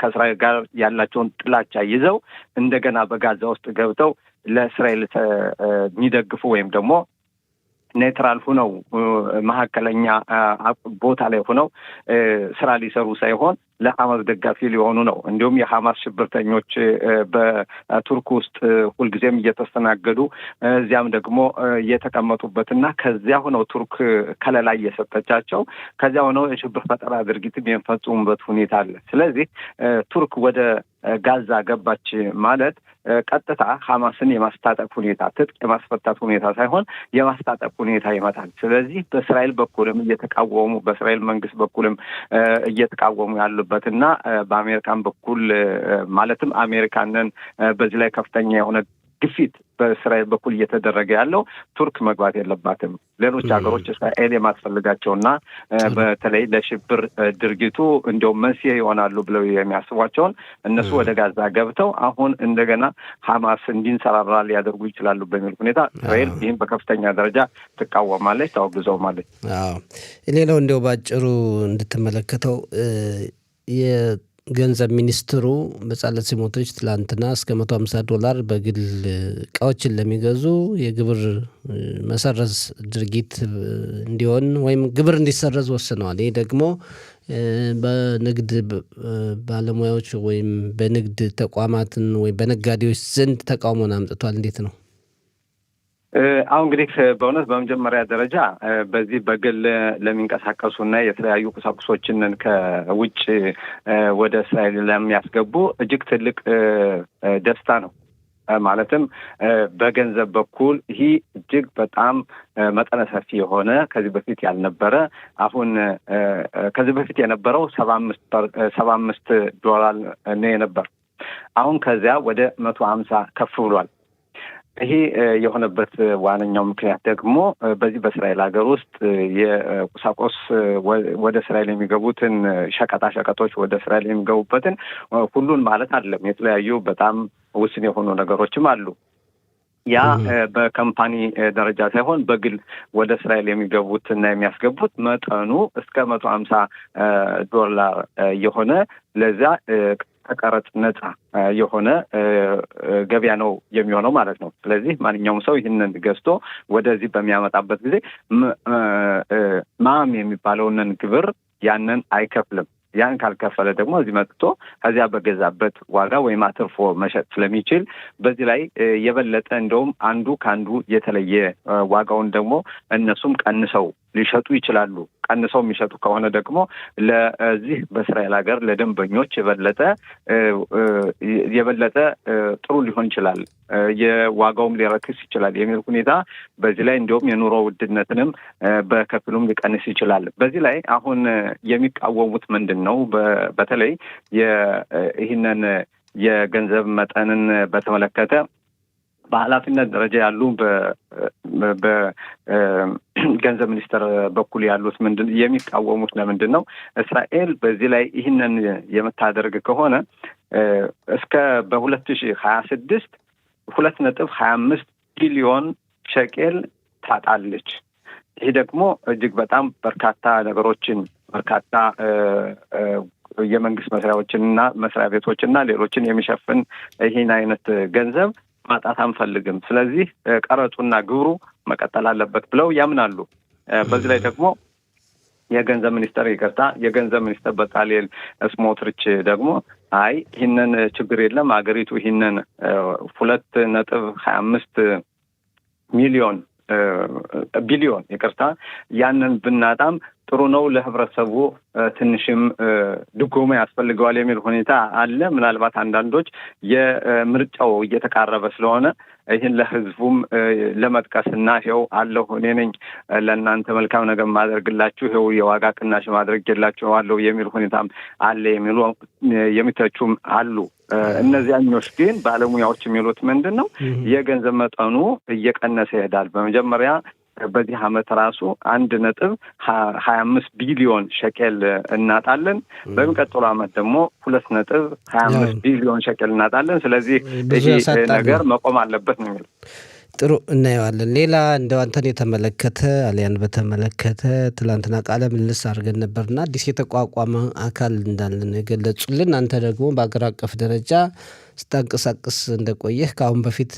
ከእስራኤል ጋር ያላቸውን ጥላቻ ይዘው እንደገና በጋዛ ውስጥ ገብተው ለእስራኤል የሚደግፉ ወይም ደግሞ ኔትራል ሆነው መካከለኛ ቦታ ላይ ሆነው ስራ ሊሰሩ ሳይሆን ለሐማስ ደጋፊ ሊሆኑ ነው። እንዲሁም የሐማስ ሽብርተኞች በቱርክ ውስጥ ሁልጊዜም እየተስተናገዱ እዚያም ደግሞ እየተቀመጡበትና ከዚያ ሆነው ቱርክ ከለላ እየሰጠቻቸው ከዚያ ሆነው የሽብር ፈጠራ ድርጊትም የሚፈጽሙበት ሁኔታ አለ። ስለዚህ ቱርክ ወደ ጋዛ ገባች ማለት ቀጥታ ሐማስን የማስታጠቅ ሁኔታ ትጥቅ የማስፈታት ሁኔታ ሳይሆን የማስታጠቅ ሁኔታ ይመጣል። ስለዚህ በእስራኤል በኩልም እየተቃወሙ በእስራኤል መንግስት በኩልም እየተቃወሙ ያሉበትና በአሜሪካን በኩል ማለትም አሜሪካንን በዚህ ላይ ከፍተኛ የሆነ ግፊት በእስራኤል በኩል እየተደረገ ያለው ቱርክ መግባት የለባትም። ሌሎች ሀገሮች እስራኤል የማስፈልጋቸውና በተለይ ለሽብር ድርጊቱ እንደውም መንስኤ ይሆናሉ ብለው የሚያስቧቸውን እነሱ ወደ ጋዛ ገብተው አሁን እንደገና ሐማስ እንዲንሰራራ ሊያደርጉ ይችላሉ በሚል ሁኔታ እስራኤል ይህን በከፍተኛ ደረጃ ትቃወማለች፣ ታወግዘውማለች። ሌላው እንደው ባጭሩ እንድትመለከተው ገንዘብ ሚኒስትሩ በጻለት ስሞትሪች ትላንትና እስከ $150 በግል እቃዎችን ለሚገዙ የግብር መሰረዝ ድርጊት እንዲሆን ወይም ግብር እንዲሰረዝ ወስነዋል። ይህ ደግሞ በንግድ ባለሙያዎች ወይም በንግድ ተቋማትን ወይም በነጋዴዎች ዘንድ ተቃውሞን አምጥቷል። እንዴት ነው? አሁን እንግዲህ በእውነት በመጀመሪያ ደረጃ በዚህ በግል ለሚንቀሳቀሱና የተለያዩ ቁሳቁሶችን ከውጭ ወደ እስራኤል ለሚያስገቡ እጅግ ትልቅ ደስታ ነው። ማለትም በገንዘብ በኩል ይህ እጅግ በጣም መጠነ ሰፊ የሆነ ከዚህ በፊት ያልነበረ አሁን ከዚህ በፊት የነበረው $75 ነው የነበር። አሁን ከዚያ ወደ 150 ከፍ ብሏል። ይሄ የሆነበት ዋነኛው ምክንያት ደግሞ በዚህ በእስራኤል ሀገር ውስጥ የቁሳቁስ ወደ እስራኤል የሚገቡትን ሸቀጦች ወደ እስራኤል የሚገቡበትን ሁሉን ማለት አይደለም። የተለያዩ በጣም ውስን የሆኑ ነገሮችም አሉ። ያ በካምፓኒ ደረጃ ሳይሆን በግል ወደ እስራኤል የሚገቡት እና የሚያስገቡት መጠኑ እስከ $150 የሆነ ለዛ ከቀረጥ ነጻ የሆነ ገበያ ነው የሚሆነው ማለት ነው። ስለዚህ ማንኛውም ሰው ይህንን ገዝቶ ወደዚህ በሚያመጣበት ጊዜ ማም የሚባለውን ግብር ያንን አይከፍልም። ያን ካልከፈለ ደግሞ እዚህ መጥቶ ከዚያ በገዛበት ዋጋ ወይም አትርፎ መሸጥ ስለሚችል በዚህ ላይ የበለጠ እንደውም አንዱ ከአንዱ የተለየ ዋጋውን ደግሞ እነሱም ቀንሰው ሊሸጡ ይችላሉ። ቀንሰው የሚሸጡ ከሆነ ደግሞ ለዚህ በእስራኤል ሀገር ለደንበኞች የበለጠ ጥሩ ሊሆን ይችላል፣ የዋጋውም ሊረክስ ይችላል የሚል ሁኔታ በዚህ ላይ እንዲሁም የኑሮ ውድነትንም በከፊሉም ሊቀንስ ይችላል። በዚህ ላይ አሁን የሚቃወሙት ምንድን ነው? በተለይ ይህንን የገንዘብ መጠንን በተመለከተ በኃላፊነት ደረጃ ያሉ በገንዘብ ሚኒስቴር በኩል ያሉት የሚቃወሙት ለምንድን ነው? እስራኤል በዚህ ላይ ይህንን የምታደርግ ከሆነ እስከ በ2026 $2.25 ቢሊዮን ሸቄል ታጣለች። ይህ ደግሞ እጅግ በጣም በርካታ ነገሮችን በርካታ የመንግስት መስሪያዎችንና መስሪያ ቤቶችና ሌሎችን የሚሸፍን ይህን አይነት ገንዘብ ማጣት አንፈልግም። ስለዚህ ቀረጡና ግብሩ መቀጠል አለበት ብለው ያምናሉ። በዚህ ላይ ደግሞ የገንዘብ ሚኒስተር በጻልኤል ስሞትሪች ደግሞ አይ ይህንን ችግር የለም አገሪቱ ይህንን $2.25 ቢሊዮን ያንን ብናጣም ጥሩ ነው፣ ለህብረተሰቡ ትንሽም ድጎማ ያስፈልገዋል የሚል ሁኔታ አለ። ምናልባት አንዳንዶች የምርጫው እየተቃረበ ስለሆነ ይህን ለህዝቡም ለመጥቀስና ይኸው አለሁ እኔ ነኝ ለእናንተ መልካም ነገር ማድረግላችሁ፣ ይኸው የዋጋ ቅናሽ ማድረግላችኋለሁ የሚል ሁኔታም አለ የሚተቹም አሉ። እነዚያኞች ግን ባለሙያዎች የሚሉት ምንድን ነው? የገንዘብ መጠኑ እየቀነሰ ይሄዳል። በመጀመሪያ በዚህ ዓመት ራሱ $1.25 ቢሊዮን ሸቄል እናጣለን። በሚቀጥለው ዓመት ደግሞ $2.25 ቢሊዮን ሸቄል እናጣለን። ስለዚህ ይሄ ነገር መቆም አለበት ነው የሚለው። ጥሩ እናየዋለን። ሌላ እንደው አንተን የተመለከተ አሊያን በተመለከተ ትላንትና ቃለ ምልልስ አድርገን ነበርና አዲስ የተቋቋመ አካል እንዳለን የገለጹልን፣ አንተ ደግሞ በአገር አቀፍ ደረጃ ስታንቀሳቅስ እንደቆየህ ከአሁን በፊት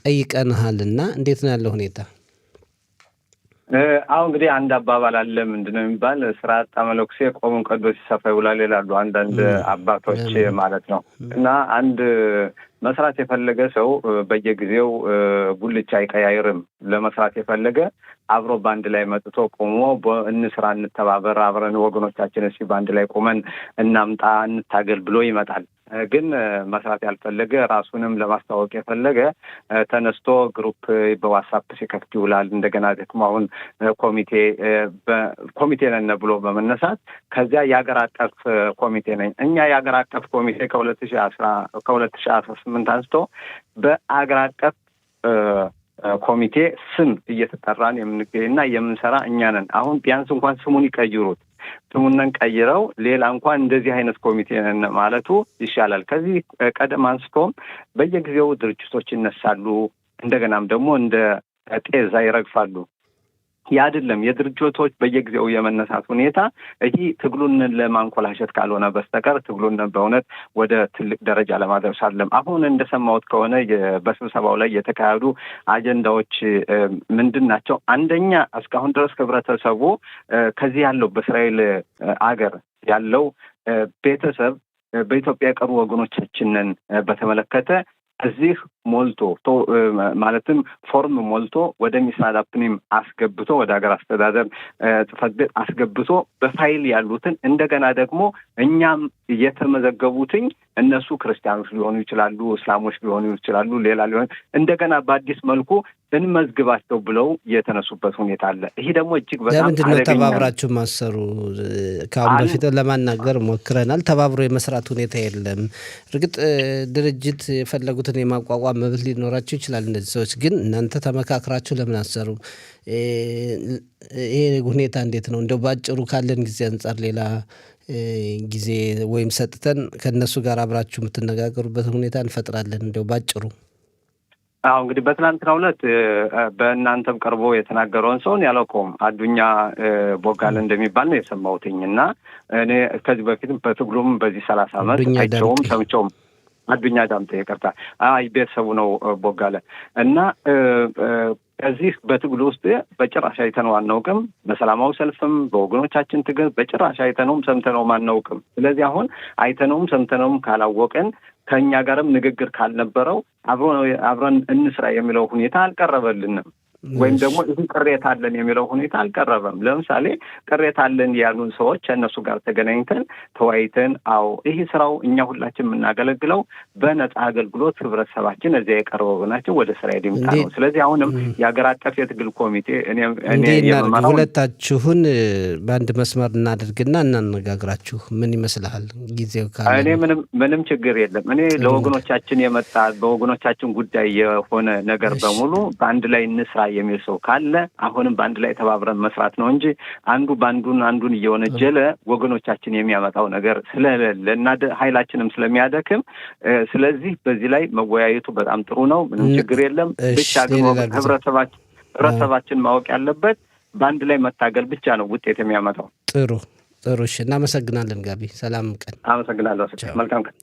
ጠይቀንሃልና እንዴት ነው ያለው ሁኔታ? አሁን እንግዲህ አንድ አባባል አለ። ምንድነው የሚባል? ስራ አጣ መነኩሴ ቆሙን ቀዶ ሲሰፋ ይውላል ይላሉ አንዳንድ አባቶች ማለት ነው። እና አንድ መስራት የፈለገ ሰው በየጊዜው ጉልቻ አይቀያይርም። ለመስራት የፈለገ አብሮ በአንድ ላይ መጥቶ ቆሞ እንስራ፣ እንተባበር፣ አብረን ወገኖቻችን እስኪ በአንድ ላይ ቆመን እናምጣ፣ እንታገል ብሎ ይመጣል። ግን መስራት ያልፈለገ ራሱንም ለማስታወቅ የፈለገ ተነስቶ ግሩፕ በዋትስአፕ ሲከፍት ይውላል። እንደገና ደግሞ አሁን ኮሚቴ ነን ብሎ በመነሳት ከዚያ የሀገር አቀፍ ኮሚቴ ነኝ። እኛ የሀገር አቀፍ ኮሚቴ ከ2018 አንስቶ በአገር አቀፍ ኮሚቴ ስም እየተጠራን የምንገኝና የምንሰራ እኛ ነን። አሁን ቢያንስ እንኳን ስሙን ይቀይሩት፣ ስሙንን ቀይረው ሌላ እንኳን እንደዚህ አይነት ኮሚቴ ነን ማለቱ ይሻላል። ከዚህ ቀደም አንስቶም በየጊዜው ድርጅቶች ይነሳሉ፣ እንደገናም ደግሞ እንደ ጤዛ ይረግፋሉ። ያ አይደለም የድርጅቶች በየጊዜው የመነሳት ሁኔታ ይህ ትግሉን ለማንኮላሸት ካልሆነ በስተቀር ትግሉን በእውነት ወደ ትልቅ ደረጃ ለማድረስ አይደለም። አሁን እንደሰማሁት ከሆነ በስብሰባው ላይ የተካሄዱ አጀንዳዎች ምንድን ናቸው? አንደኛ እስካሁን ድረስ ህብረተሰቡ ከዚህ ያለው በእስራኤል አገር ያለው ቤተሰብ በኢትዮጵያ የቀሩ ወገኖቻችንን በተመለከተ እዚህ ሞልቶ ማለትም ፎርም ሞልቶ ወደ ሚስራድ አፕኒም አስገብቶ ወደ ሀገር አስተዳደር ጽሕፈት ቤት አስገብቶ በፋይል ያሉትን እንደገና ደግሞ እኛም የተመዘገቡትኝ እነሱ ክርስቲያኖች ሊሆኑ ይችላሉ፣ እስላሞች ሊሆኑ ይችላሉ፣ ሌላ ሊሆን እንደገና በአዲስ መልኩ እንመዝግባቸው ብለው የተነሱበት ሁኔታ አለ። ይሄ ደግሞ እጅግ በጣም ለምንድን ነው ተባብራችሁ ማሰሩ? ከአሁን በፊት ለማናገር ሞክረናል። ተባብሮ የመስራት ሁኔታ የለም። እርግጥ ድርጅት የፈለጉትን የማቋቋም መብት ሊኖራቸው ይችላል እነዚህ ሰዎች፣ ግን እናንተ ተመካክራችሁ ለምን አሰሩ? ይሄ ሁኔታ እንዴት ነው? እንደው ባጭሩ ካለን ጊዜ አንጻር ሌላ ጊዜ ወይም ሰጥተን ከእነሱ ጋር አብራችሁ የምትነጋገሩበት ሁኔታ እንፈጥራለን። እንደው ባጭሩ አሁ እንግዲህ በትናንትናው ዕለት በእናንተም ቀርቦ የተናገረውን ሰውን ያላውቀውም አዱኛ ቦጋለ እንደሚባል ነው የሰማሁትኝ እና እኔ ከዚህ በፊትም በትግሉም በዚህ 30 ዓመት አይቸውም ሰምቸውም አዱኛ ዳምጤ ይቅርታ፣ ቤተሰቡ ነው ቦጋለ እና እዚህ በትግሉ ውስጥ በጭራሽ አይተነው አናውቅም። በሰላማዊ ሰልፍም በወገኖቻችን ትግል በጭራሽ አይተነውም ሰምተነውም አናውቅም። ስለዚህ አሁን አይተነውም ሰምተነውም ካላወቅን ከእኛ ጋርም ንግግር ካልነበረው አብረን እንስራ የሚለው ሁኔታ አልቀረበልንም። ወይም ደግሞ ይህ ቅሬታ አለን የሚለው ሁኔታ አልቀረበም። ለምሳሌ ቅሬታ አለን ያሉን ሰዎች ከእነሱ ጋር ተገናኝተን ተወያይተን አዎ ይህ ስራው እኛ ሁላችን የምናገለግለው በነጻ አገልግሎት ህብረተሰባችን እዚያ የቀረበው ናቸው ወደ ስራ የሚታ ነው። ስለዚህ አሁንም የሀገር አቀፍ የትግል ኮሚቴ እኔ የመመራው ሁለታችሁን በአንድ መስመር እናድርግና እናነጋግራችሁ ምን ይመስልሃል? ጊዜው ካለ እኔ ምንም ችግር የለም። እኔ ለወገኖቻችን የመጣ በወገኖቻችን ጉዳይ የሆነ ነገር በሙሉ በአንድ ላይ እንስራ የሚል ሰው ካለ አሁንም በአንድ ላይ ተባብረን መስራት ነው እንጂ አንዱ አንዱን እየወነጀለ ወገኖቻችን የሚያመጣው ነገር ስለሌለ እና ኃይላችንም ስለሚያደክም፣ ስለዚህ በዚህ ላይ መወያየቱ በጣም ጥሩ ነው። ምንም ችግር የለም። ብቻ ግን ህብረተሰባችን ማወቅ ያለበት በአንድ ላይ መታገል ብቻ ነው ውጤት የሚያመጣው። ጥሩ። እሺ፣ እናመሰግናለን ጋቢ። ሰላም ቀን። አመሰግናለሁ። መልካም ቀን።